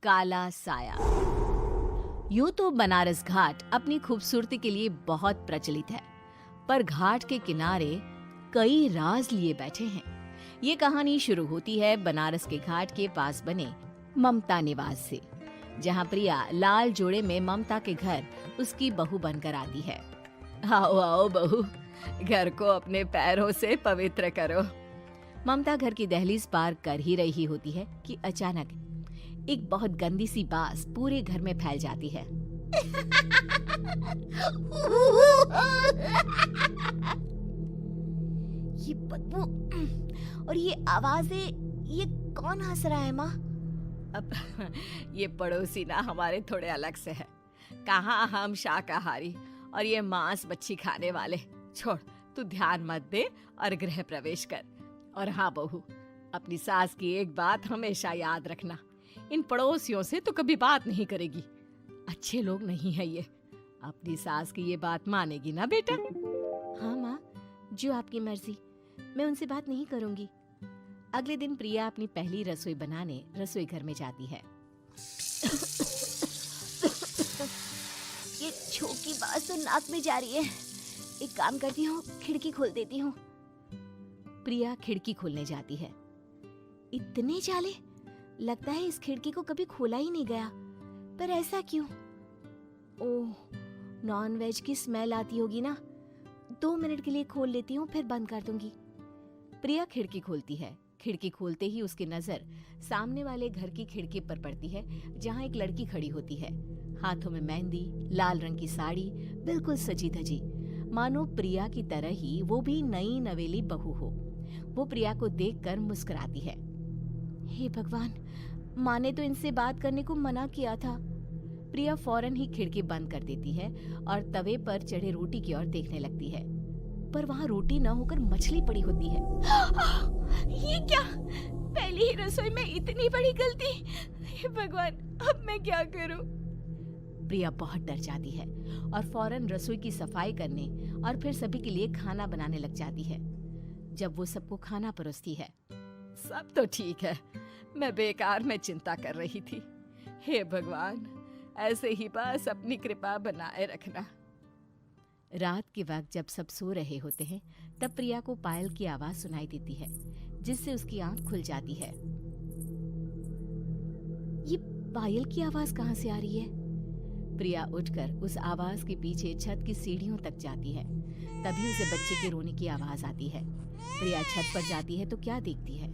काला साया। यूं तो बनारस घाट अपनी खूबसूरती के लिए बहुत प्रचलित है, पर घाट के किनारे कई राज लिए बैठे हैं। ये कहानी शुरू होती है बनारस के घाट के पास बने ममता निवास से, जहां प्रिया लाल जोड़े में ममता के घर उसकी बहू बनकर आती है। आओ आओ बहू, घर को अपने पैरों से पवित्र करो। ममता घर की दहलीज पार कर ही रही होती है कि अचानक एक बहुत गंदी सी बास पूरे घर में फैल जाती है। ये बदबू और ये आवाजें, ये कौन हंस रहा है माँ? अब ये पड़ोसी ना हमारे थोड़े अलग से है। कहाँ हम शाकाहारी और ये मांस मच्छी खाने वाले। छोड़, तू ध्यान मत दे और गृह प्रवेश कर। और हाँ बहू, अपनी सास की एक बात हमेशा याद रखना, इन पड़ोसियों से तो कभी बात नहीं करेगी। अच्छे लोग नहीं है ये। अपनी सास की ये बात मानेगी ना बेटा? हाँ माँ, जो आपकी मर्जी, मैं उनसे बात नहीं करूंगी। अगले दिन प्रिया अपनी पहली रसोई बनाने रसोई घर में जाती है। ये छोकी बात तो नाक में जा रही है। एक काम करती हूँ, खिड़की खोल देती हूँ। प्रिया खिड़की खोलने जाती है। इतने जाले, लगता है इस खिड़की को कभी खोला ही नहीं गया। पर ऐसा क्यों? ओह, नॉन वेज की स्मेल आती होगी ना। 2 मिनट के लिए खोल लेती हूँ, फिर बंद कर दूंगी। प्रिया खिड़की खोलती है। खिड़की खोलते ही उसकी नजर सामने वाले घर की खिड़की पर पड़ती है, जहाँ एक लड़की खड़ी होती है। हाथों में मेहंदी, लाल रंग की साड़ी, बिल्कुल सजी धजी, मानो प्रिया की तरह ही वो भी नई नवेली बहू हो। वो प्रिया को देखकर मुस्कुराती है। हे भगवान, माँ ने तो इनसे बात करने को मना किया था। प्रिया फौरन ही खिड़की बंद कर देती है और तवे पर चढ़े रोटी की ओर देखने लगती है, पर वहाँ रोटी न होकर मछली पड़ी होती है। ये क्या? पहली ही रसोई में इतनी बड़ी गलती। हे भगवान, अब मैं क्या करूं? प्रिया बहुत डर जाती है और फौरन रसोई की सफाई करने और फिर सभी के लिए खाना बनाने लग जाती है। जब वो सबको खाना परोसती है, सब तो ठीक है, मैं बेकार में चिंता कर रही थी। हे भगवान, ऐसे ही बस अपनी कृपा बनाए रखना। रात के वक्त जब सब सो रहे होते हैं, तब प्रिया को पायल की आवाज सुनाई देती है, जिससे उसकी आंख खुल जाती है। ये पायल की आवाज कहाँ से आ रही है? प्रिया उठकर उस आवाज के पीछे छत की सीढ़ियों तक जाती है। तभी उसे बच्चे के रोने की आवाज आती है। प्रिया छत पर जाती है तो क्या देखती है?